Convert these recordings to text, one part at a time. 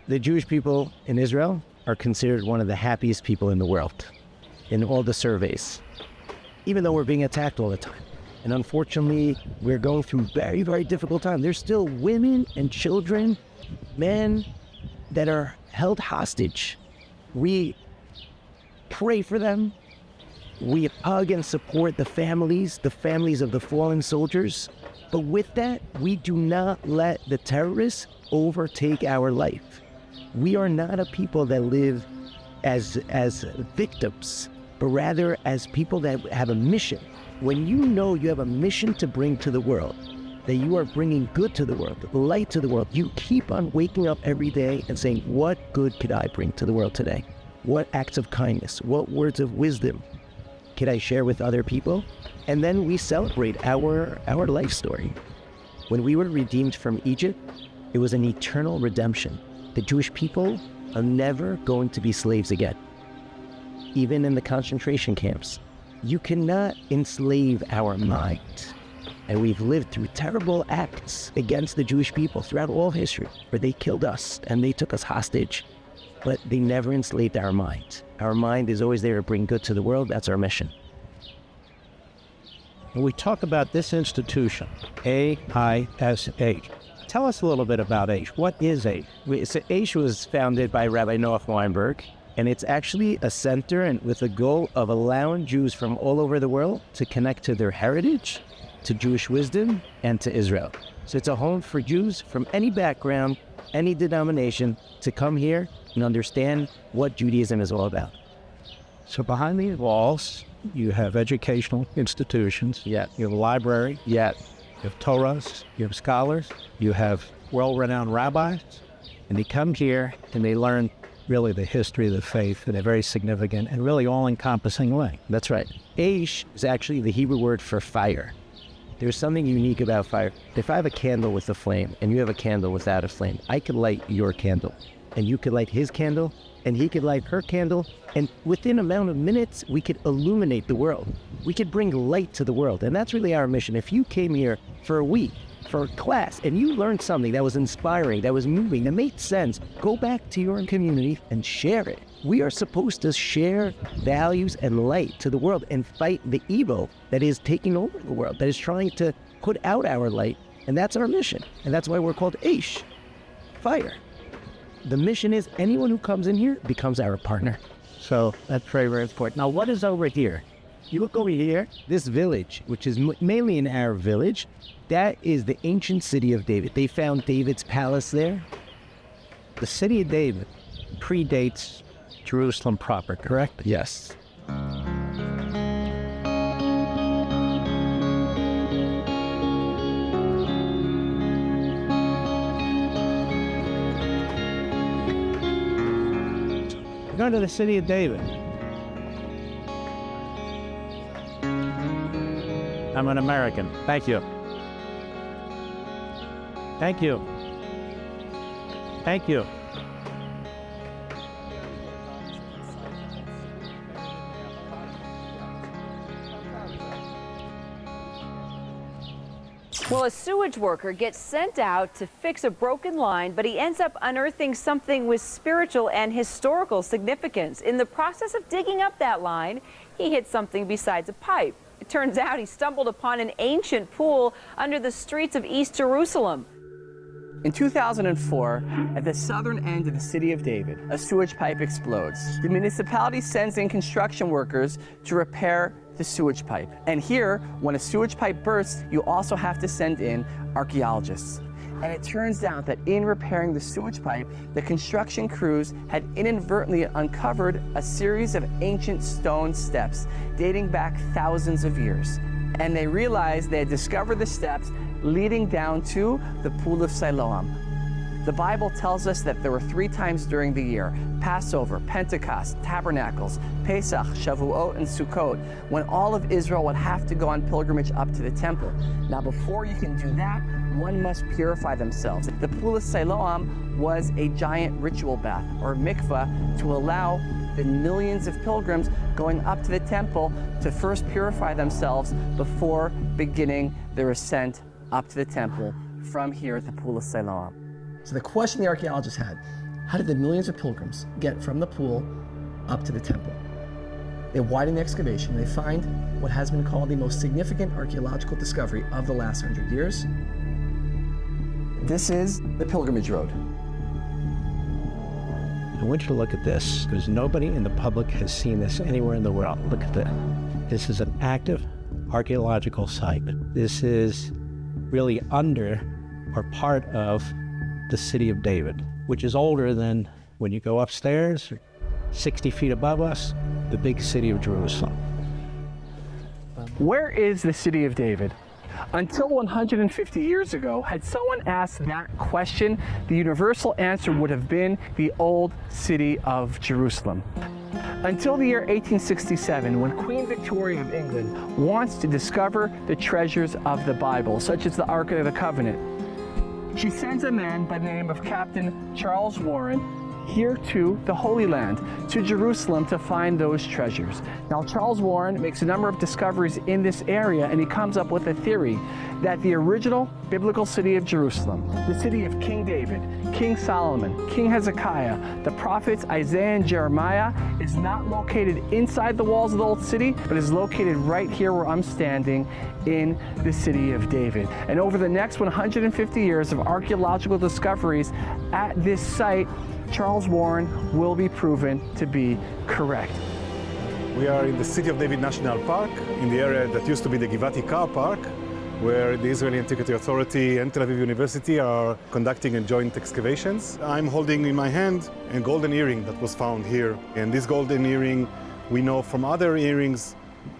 The Jewish people in Israel are considered one of the happiest people in the world in all the surveys, even though we're being attacked all the time. And unfortunately, we're going through very, very difficult times. There's still women and children, men that are held hostage. We pray for them. We hug and support the families of the fallen soldiers. But with that, we do not let the terrorists overtake our life. We are not a people that live as victims, but rather as people that have a mission. When you know you have a mission to bring to the world, that you are bringing good to the world, light to the world, you keep on waking up every day and saying, what good could I bring to the world today? What acts of kindness, what words of wisdom could I share with other people? And then we celebrate our life story. When we were redeemed from Egypt, it was an eternal redemption. The Jewish people are never going to be slaves again. Even in the concentration camps, you cannot enslave our mind. And we've lived through terrible acts against the Jewish people throughout all history, where they killed us and they took us hostage, but they never enslaved our mind. Our mind is always there to bring good to the world. That's our mission. When we talk about this institution, AISH, tell us a little bit about AISH. What is AISH? AISH was founded by Rabbi Noach Weinberg, and it's actually a center and with a goal of allowing Jews from all over the world to connect to their heritage, to Jewish wisdom, and to Israel. So it's a home for Jews from any background, any denomination, to come here and understand what Judaism is all about. So behind these walls, you have educational institutions. Yeah. You have a library. Yeah. You have Torahs. You have scholars. You have well-renowned rabbis. And they come here and they learn really the history of the faith in a very significant and really all-encompassing way. That's right. Aish is actually the Hebrew word for fire. There's something unique about fire. If I have a candle with a flame and you have a candle without a flame, I could light your candle and you could light his candle and he could light her candle, and within a amount of minutes, we could illuminate the world. We could bring light to the world, and that's really our mission. If you came here for a week, for a class, and you learned something that was inspiring, that was moving, that made sense, go back to your community and share it. We are supposed to share values and light to the world and fight the evil that is taking over the world, that is trying to put out our light, and that's our mission. And that's why we're called Aish, fire. The mission is anyone who comes in here becomes our partner. So that's very, very important. Now, what is over here? You look over here, this village, which is mainly an Arab village, that is the ancient city of David. They found David's palace there. The city of David predates Jerusalem proper, correct? Yes. Go to the city of David. I'm an American. Thank you. Thank you. Thank you. Well, a sewage worker gets sent out to fix a broken line, but he ends up unearthing something with spiritual and historical significance. In the process of digging up that line, he hit something besides a pipe. It turns out he stumbled upon an ancient pool under the streets of East Jerusalem. In 2004, at the southern end of the city of David, a sewage pipe explodes. The municipality sends in construction workers to repair the sewage pipe. And here, when a sewage pipe bursts, you also have to send in archaeologists. And it turns out that in repairing the sewage pipe, the construction crews had inadvertently uncovered a series of ancient stone steps dating back thousands of years. And they realized they had discovered the steps leading down to the Pool of Siloam. The Bible tells us that there were 3 times during the year, Passover, Pentecost, Tabernacles, Pesach, Shavuot, and Sukkot, when all of Israel would have to go on pilgrimage up to the temple. Now, before you can do that, one must purify themselves. The Pool of Siloam was a giant ritual bath, or mikvah, to allow the millions of pilgrims going up to the temple to first purify themselves before beginning their ascent up to the temple from here at the Pool of Siloam. So the question the archaeologists had, How did the millions of pilgrims get from the pool up to the temple? They widen the excavation. They find what has been called the most significant archaeological discovery of the last 100 years. This is the pilgrimage road. I want you to look at this, because nobody in the public has seen this anywhere in the world. Look at this. This is an active archaeological site. This is really under or part of the city of David, which is older than, when you go upstairs, 60 feet above us, the big city of Jerusalem. Where is the city of David? Until 150 years ago, had someone asked that question, the universal answer would have been the old city of Jerusalem. Until the year 1867, when Queen Victoria of England wants to discover the treasures of the Bible, such as the Ark of the Covenant, she sends a man by the name of Captain Charles Warren here to the Holy Land, to Jerusalem, to find those treasures. Now, Charles Warren makes a number of discoveries in this area, and he comes up with a theory that the original biblical city of Jerusalem, the city of King David, King Solomon, King Hezekiah, the prophets Isaiah and Jeremiah, is not located inside the walls of the old city, but is located right here where I'm standing in the city of David. And over the next 150 years of archaeological discoveries at this site, Charles Warren will be proven to be correct. We are in the City of David National Park, in the area that used to be the Givati Car Park, where the Israeli Antiquity Authority and Tel Aviv University are conducting joint excavations. I'm holding in my hand a golden earring that was found here. And this golden earring, we know from other earrings,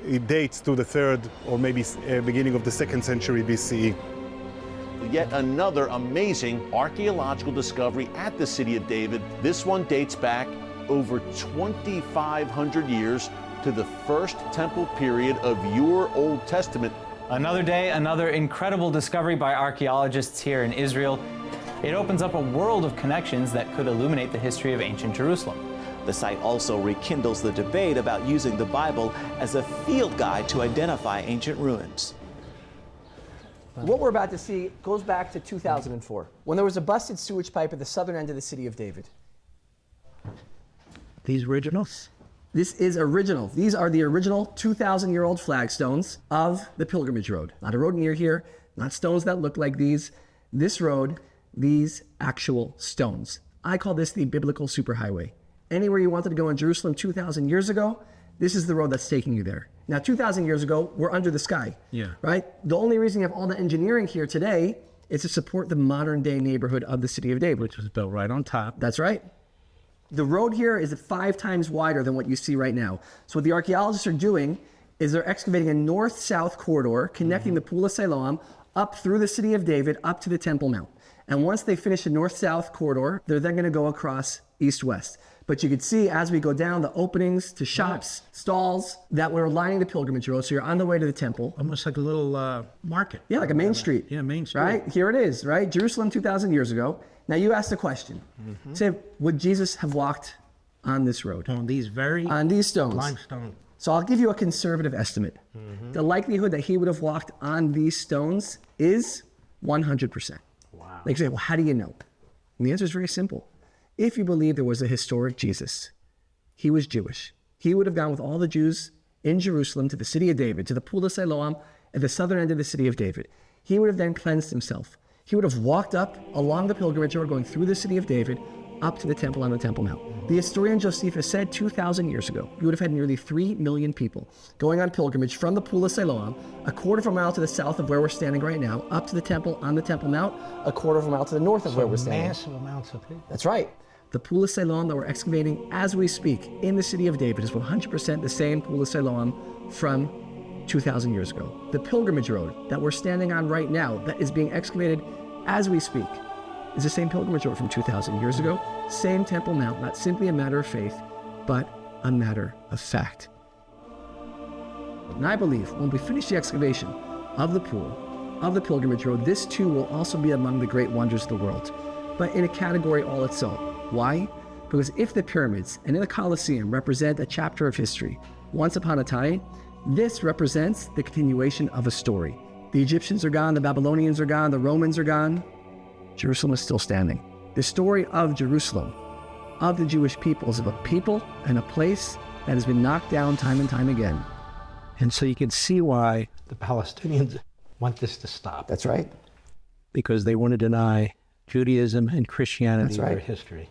it dates to the 3rd or maybe beginning of the 2nd century BCE. Yet another amazing archaeological discovery at the city of David. This one dates back over 2,500 years to the first temple period of your Old Testament. Another day, another incredible discovery by archaeologists here in Israel. It opens up a world of connections that could illuminate the history of ancient Jerusalem. The site also rekindles the debate about using the Bible as a field guide to identify ancient ruins. What we're about to see goes back to 2004, when there was a busted sewage pipe at the southern end of the city of David. These originals? This is original. These are the original 2,000-year-old flagstones of the pilgrimage road. Not a road near here, not stones that look like these. This road, these actual stones. I call this the biblical superhighway. Anywhere you wanted to go in Jerusalem 2,000 years ago, this is the road that's taking you there. Now, 2,000 years ago, we're under the sky, right? The only reason you have all the engineering here today is to support the modern day neighborhood of the city of David. Which was built right on top. That's right. The road here is 5 times wider than what you see right now. So what the archaeologists are doing is they're excavating a north-south corridor connecting the Pool of Siloam up through the city of David up to the Temple Mount. And once they finish the north-south corridor, they're then going to go across east-west. But you could see as we go down the openings to shops, stalls that were lining the pilgrimage road. So you're on the way to the temple. Almost like a little market. Yeah, like a main street. Yeah, main street. Right? Here it is, right? Jerusalem 2,000 years ago. Now you asked the question. Say, would Jesus have walked on this road? On these stones. Limestone. So I'll give you a conservative estimate. The likelihood that he would have walked on these stones is 100%. Wow. Like you say, well, how do you know? And the answer is very simple. If you believe there was a historic Jesus, he was Jewish. He would have gone with all the Jews in Jerusalem to the city of David, to the Pool of Siloam at the southern end of the city of David. He would have then cleansed himself. He would have walked up along the pilgrimage road going through the city of David up to the temple on the Temple Mount. The historian Josephus said 2,000 years ago, you would have had nearly 3 million people going on pilgrimage from the Pool of Siloam, a quarter of a mile to the south of where we're standing right now, up to the temple on the Temple Mount, a quarter of a mile to the north of where we're standing. Massive amounts of people. That's right. The Pool of Siloam that we're excavating as we speak in the city of David is 100% the same Pool of Siloam from 2,000 years ago. The pilgrimage road that we're standing on right now that is being excavated as we speak is the same pilgrimage road from 2,000 years ago. Same Temple Mount, not simply a matter of faith, but a matter of fact. And I believe when we finish the excavation of the pool, of the pilgrimage road, this too will also be among the great wonders of the world, but in a category all its own. Why? Because if the pyramids and in the Colosseum represent a chapter of history, once upon a time, this represents the continuation of a story. The Egyptians are gone, the Babylonians are gone, the Romans are gone. Jerusalem is still standing. The story of Jerusalem of the Jewish people is of a people and a place that has been knocked down time and time again. And so you can see why the Palestinians want this to stop. That's right. Because they want to deny Judaism and Christianity That's right. their history.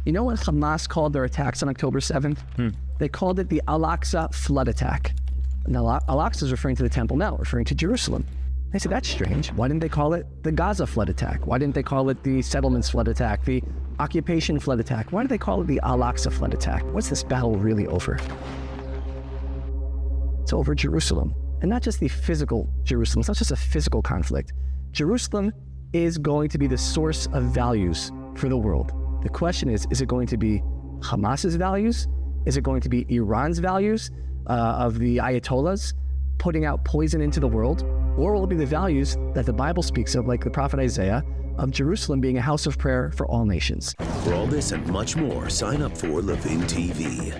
You know what Hamas called their attacks on October 7th? They called it the Al-Aqsa flood attack. Now, Al-Aqsa is referring to the Temple Mount, referring to Jerusalem. They said, that's strange. Why didn't they call it the Gaza flood attack? Why didn't they call it the settlements flood attack, the occupation flood attack? Why did they call it the Al-Aqsa flood attack? What's this battle really over? It's over Jerusalem. And not just the physical Jerusalem. It's not just a physical conflict. Jerusalem is going to be the source of values for the world. The question is it going to be Hamas's values? Is it going to be Iran's values of the Ayatollahs putting out poison into the world? Or will it be the values that the Bible speaks of, like the prophet Isaiah, of Jerusalem being a house of prayer for all nations? For all this and much more, sign up for Levin TV.